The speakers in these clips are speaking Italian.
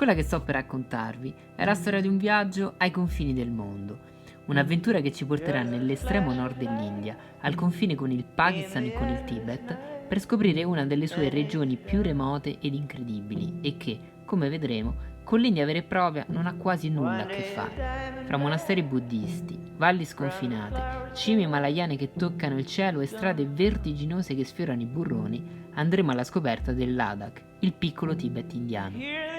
Quella che sto per raccontarvi è la storia di un viaggio ai confini del mondo. Un'avventura che ci porterà nell'estremo nord dell'India, al confine con il Pakistan e con il Tibet, per scoprire una delle sue regioni più remote ed incredibili e che, come vedremo, con l'India vera e propria non ha quasi nulla a che fare. Fra monasteri buddisti, valli sconfinate, cime himalayane che toccano il cielo e strade vertiginose che sfiorano i burroni, andremo alla scoperta del Ladakh, il piccolo Tibet indiano.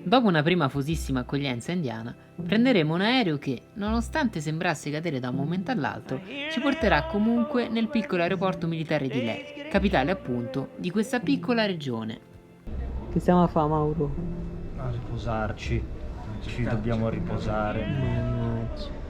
Dopo una prima fusissima accoglienza indiana, prenderemo un aereo che, nonostante sembrasse cadere da un momento all'altro, ci porterà comunque nel piccolo aeroporto militare di Leh, capitale appunto di questa piccola regione. Che stiamo a fare, Mauro? A riposarci, ci dobbiamo riposare. Mannaggia.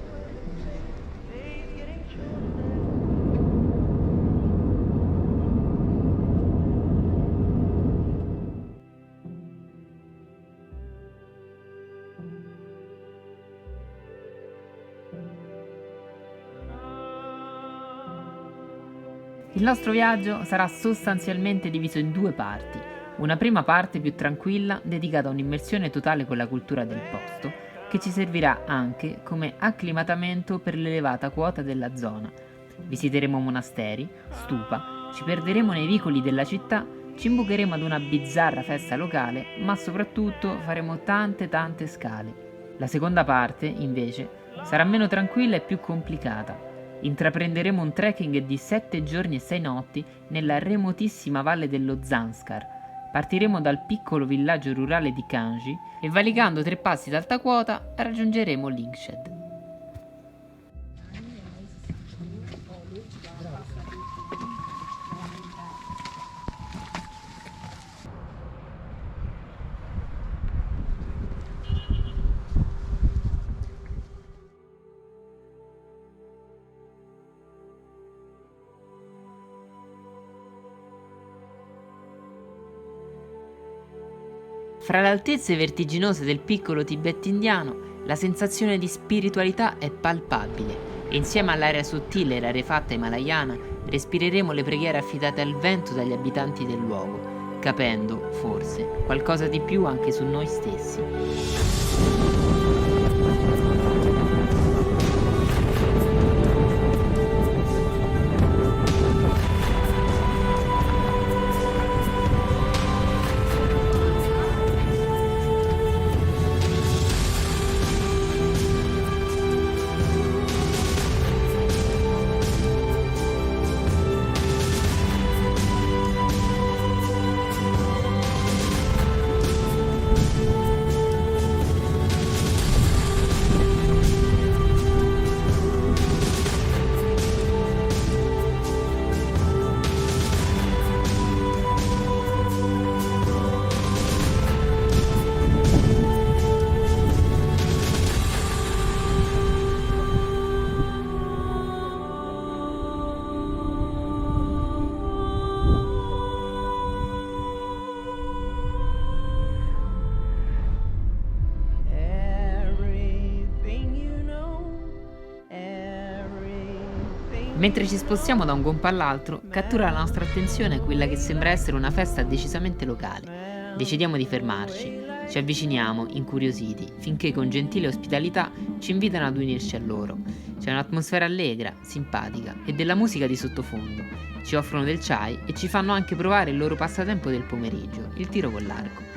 Il nostro viaggio sarà sostanzialmente diviso in due parti. Una prima parte più tranquilla, dedicata a un'immersione totale con la cultura del posto, che ci servirà anche come acclimatamento per l'elevata quota della zona. Visiteremo monasteri, stupa, ci perderemo nei vicoli della città, ci imbucheremo ad una bizzarra festa locale, ma soprattutto faremo tante scale. La seconda parte, invece, sarà meno tranquilla e più complicata. Intraprenderemo un trekking di 7 giorni e 6 notti nella remotissima valle dello Zanskar. Partiremo dal piccolo villaggio rurale di Kanji e valicando 3 passi d'alta quota raggiungeremo Lingshed. Fra le altezze vertiginose del piccolo Tibet indiano, la sensazione di spiritualità è palpabile e insieme all'aria sottile e rarefatta himalayana respireremo le preghiere affidate al vento dagli abitanti del luogo, capendo, forse, qualcosa di più anche su noi stessi. Mentre ci spostiamo da un gompa all'altro, cattura la nostra attenzione quella che sembra essere una festa decisamente locale. Decidiamo di fermarci. Ci avviciniamo, incuriositi, finché con gentile ospitalità ci invitano ad unirci a loro. C'è un'atmosfera allegra, simpatica e della musica di sottofondo. Ci offrono del chai e ci fanno anche provare il loro passatempo del pomeriggio, il tiro con l'arco.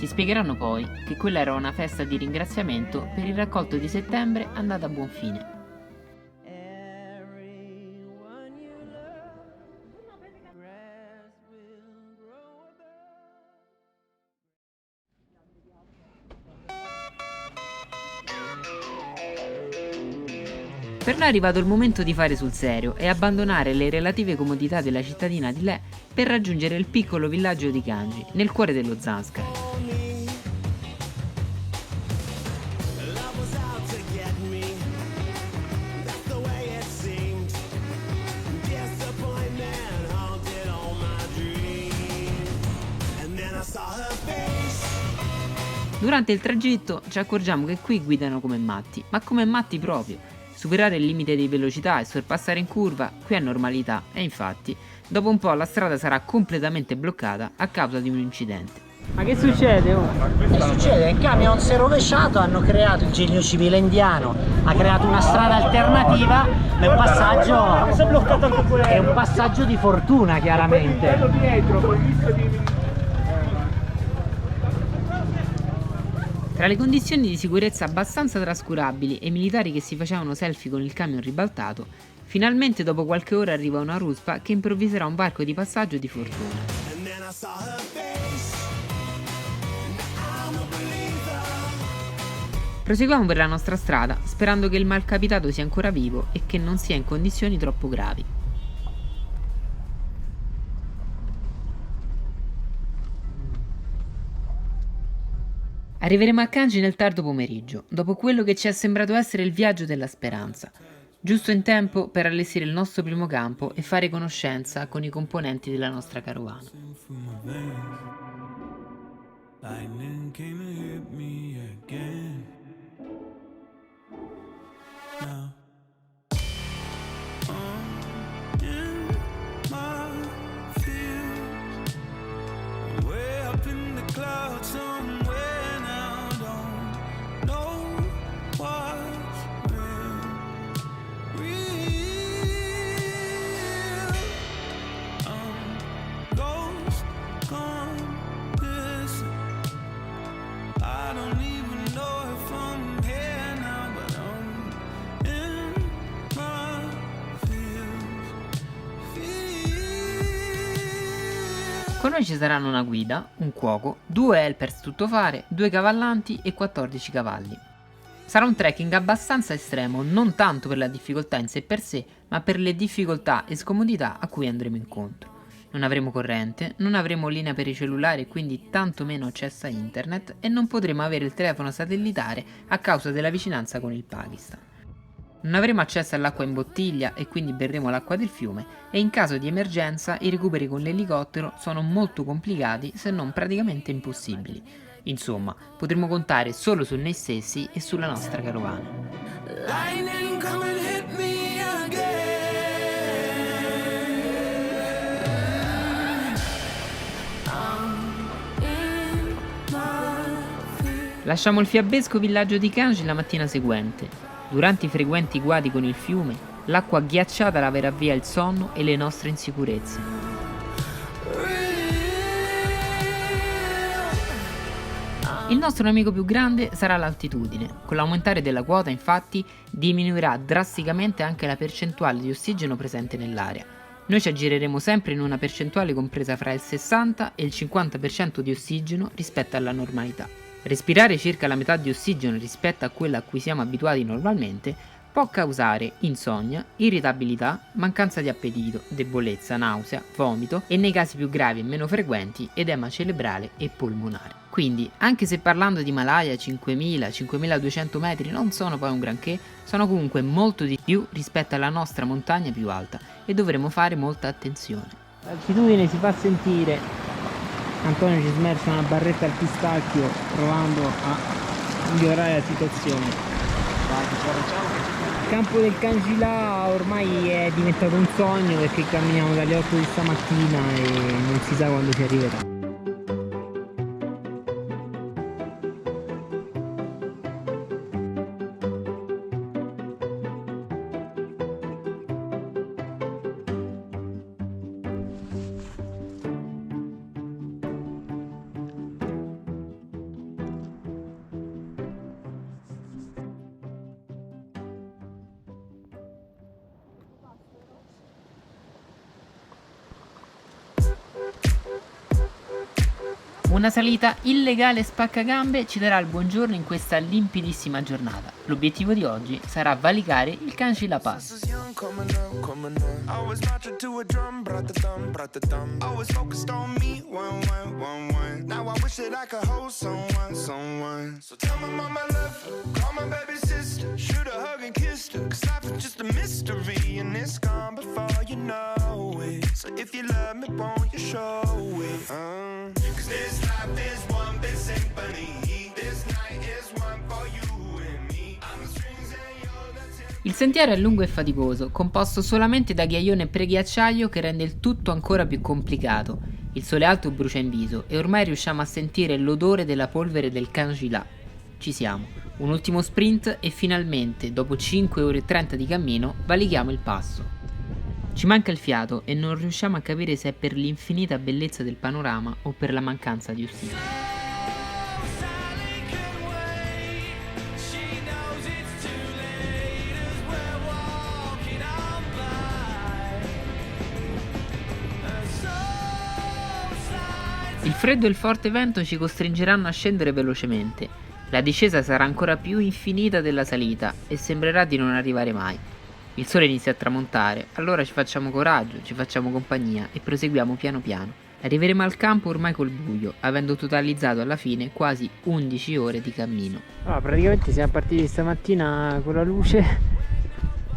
Ci spiegheranno poi che quella era una festa di ringraziamento per il raccolto di settembre andata a buon fine. Per noi è arrivato il momento di fare sul serio e abbandonare le relative comodità della cittadina di Leh per raggiungere il piccolo villaggio di Kanji, nel cuore dello Zanskar. Durante il tragitto ci accorgiamo che qui guidano come matti, ma come matti proprio. Superare il limite di velocità e sorpassare in curva qui è normalità e infatti dopo un po' la strada sarà completamente bloccata a causa di un incidente. Ma che succede? Che succede? Il camion si è rovesciato, hanno creato il genio civile indiano, ha creato una strada alternativa, è un passaggio, è un passaggio di fortuna chiaramente. Tra le condizioni di sicurezza abbastanza trascurabili e i militari che si facevano selfie con il camion ribaltato, finalmente dopo qualche ora arriva una ruspa che improvviserà un varco di passaggio di fortuna. Proseguiamo per la nostra strada, sperando che il malcapitato sia ancora vivo e che non sia in condizioni troppo gravi. Arriveremo a Kanji nel tardo pomeriggio, dopo quello che ci è sembrato essere il viaggio della speranza, giusto in tempo per allestire il nostro primo campo e fare conoscenza con i componenti della nostra carovana. Con noi ci saranno una guida, un cuoco, 2 helpers tuttofare, 2 cavallanti e 14 cavalli. Sarà un trekking abbastanza estremo, non tanto per la difficoltà in sé per sé, ma per le difficoltà e scomodità a cui andremo incontro. Non avremo corrente, non avremo linea per i cellulari e quindi tanto meno accesso a internet e non potremo avere il telefono satellitare a causa della vicinanza con il Pakistan. Non avremo accesso all'acqua in bottiglia e quindi berremo l'acqua del fiume e in caso di emergenza i recuperi con l'elicottero sono molto complicati se non praticamente impossibili. Insomma, potremo contare solo su noi stessi e sulla nostra carovana. Lasciamo il fiabesco villaggio di Kanji la mattina seguente. Durante i frequenti guadi con il fiume, l'acqua ghiacciata laverà via il sonno e le nostre insicurezze. Il nostro nemico più grande sarà l'altitudine. Con l'aumentare della quota, infatti, diminuirà drasticamente anche la percentuale di ossigeno presente nell'aria. Noi ci aggireremo sempre in una percentuale compresa fra il 60 e il 50% di ossigeno rispetto alla normalità. Respirare circa la metà di ossigeno rispetto a quella a cui siamo abituati normalmente può causare insonnia, irritabilità, mancanza di appetito, debolezza, nausea, vomito e nei casi più gravi e meno frequenti edema cerebrale e polmonare. Quindi, anche se parlando di Himalaya 5.000-5.200 metri non sono poi un granché, sono comunque molto di più rispetto alla nostra montagna più alta e dovremo fare molta attenzione. L'altitudine si fa sentire. Antonio ci smercia una barretta al pistacchio provando a migliorare la situazione. Il campo del Kanji là ormai è diventato un sogno perché camminiamo dalle 8 di stamattina e non si sa quando si arriverà. Una salita illegale spaccagambe ci darà il buongiorno in questa limpidissima giornata. L'obiettivo di oggi sarà valicare il Kanji La Pass. Il sentiero è lungo e faticoso, composto solamente da ghiaione e preghiacciaio che rende il tutto ancora più complicato. Il sole alto brucia in viso e ormai riusciamo a sentire l'odore della polvere del Cangilat. Ci siamo. Un ultimo sprint e finalmente, dopo 5 ore e 30 di cammino, valichiamo il passo. Ci manca il fiato e non riusciamo a capire se è per l'infinita bellezza del panorama o per la mancanza di ossigeno. Il freddo e il forte vento ci costringeranno a scendere velocemente. La discesa sarà ancora più infinita della salita e sembrerà di non arrivare mai. Il sole inizia a tramontare, allora ci facciamo coraggio, ci facciamo compagnia e proseguiamo piano piano. Arriveremo al campo ormai col buio, avendo totalizzato alla fine quasi 11 ore di cammino. Praticamente siamo partiti stamattina con la luce,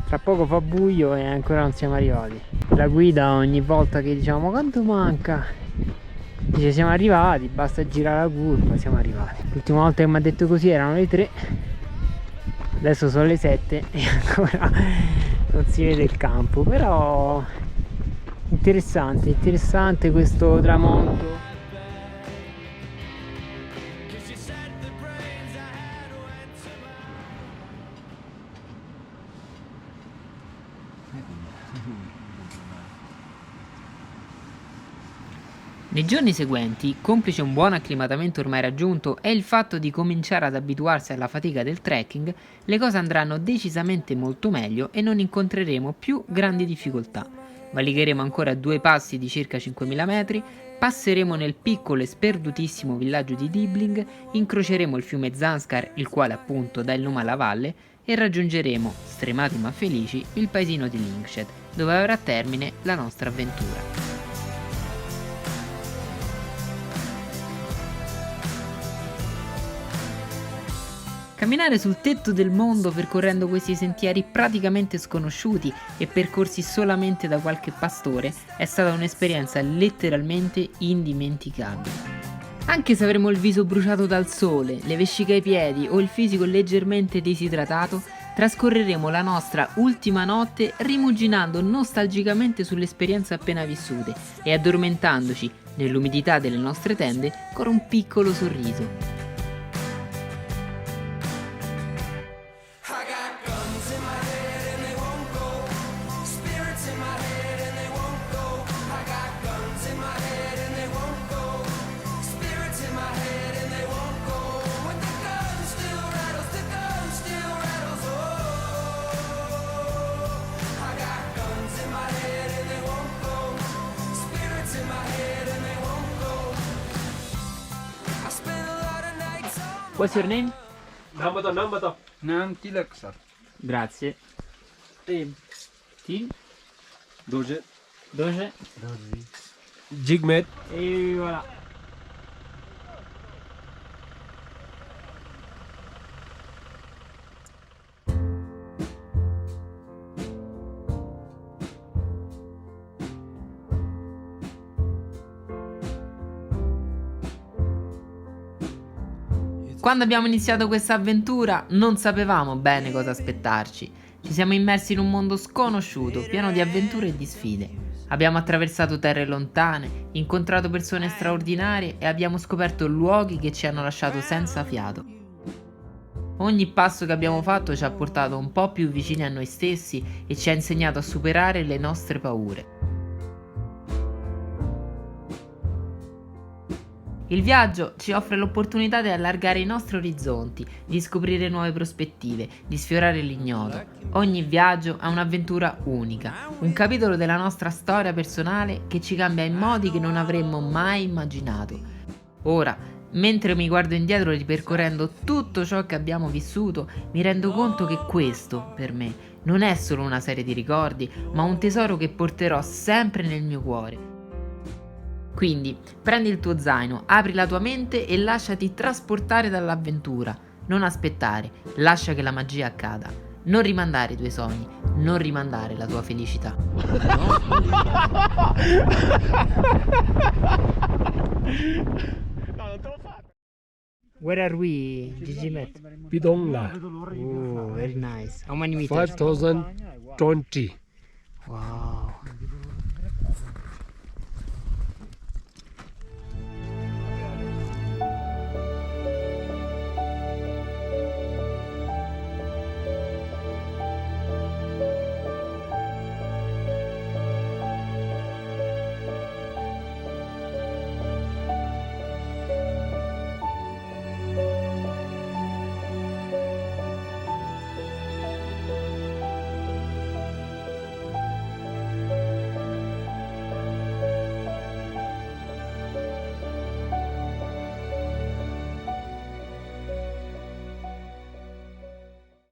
tra poco fa buio e ancora non siamo arrivati. La guida ogni volta che diciamo quanto manca dice siamo arrivati, basta girare la curva, siamo arrivati. L'ultima volta che mi ha detto così erano le 3, adesso sono le 7 e ancora non si vede il campo, però interessante questo tramonto. Nei giorni seguenti, complice un buon acclimatamento ormai raggiunto e il fatto di cominciare ad abituarsi alla fatica del trekking, le cose andranno decisamente molto meglio e non incontreremo più grandi difficoltà. Valicheremo ancora 2 passi di circa 5.000 metri, passeremo nel piccolo e sperdutissimo villaggio di Diebling, incroceremo il fiume Zanskar, il quale appunto dà il nome alla valle, e raggiungeremo, stremati ma felici, il paesino di Lyngshed, dove avrà termine la nostra avventura. Camminare sul tetto del mondo percorrendo questi sentieri praticamente sconosciuti e percorsi solamente da qualche pastore è stata un'esperienza letteralmente indimenticabile. Anche se avremo il viso bruciato dal sole, le vesciche ai piedi o il fisico leggermente disidratato, trascorreremo la nostra ultima notte rimuginando nostalgicamente sulle esperienze appena vissute e addormentandoci nell'umidità delle nostre tende con un piccolo sorriso. What's your name? नाम बताओ नाम Tilak sir Grazie. Team Tim? Doge Doge? Jigmed E voilà. Quando abbiamo iniziato questa avventura non sapevamo bene cosa aspettarci. Ci siamo immersi in un mondo sconosciuto, pieno di avventure e di sfide. Abbiamo attraversato terre lontane, incontrato persone straordinarie e abbiamo scoperto luoghi che ci hanno lasciato senza fiato. Ogni passo che abbiamo fatto ci ha portato un po' più vicini a noi stessi e ci ha insegnato a superare le nostre paure. Il viaggio ci offre l'opportunità di allargare i nostri orizzonti, di scoprire nuove prospettive, di sfiorare l'ignoto. Ogni viaggio è un'avventura unica, un capitolo della nostra storia personale che ci cambia in modi che non avremmo mai immaginato. Ora, mentre mi guardo indietro ripercorrendo tutto ciò che abbiamo vissuto, mi rendo conto che questo, per me, non è solo una serie di ricordi, ma un tesoro che porterò sempre nel mio cuore. Quindi, prendi il tuo zaino, apri la tua mente e lasciati trasportare dall'avventura. Non aspettare, lascia che la magia accada. Non rimandare i tuoi sogni, non rimandare la tua felicità. Where are we, Gigi Met? Pidongla. Oh, very nice. How many meters? 5020. Wow.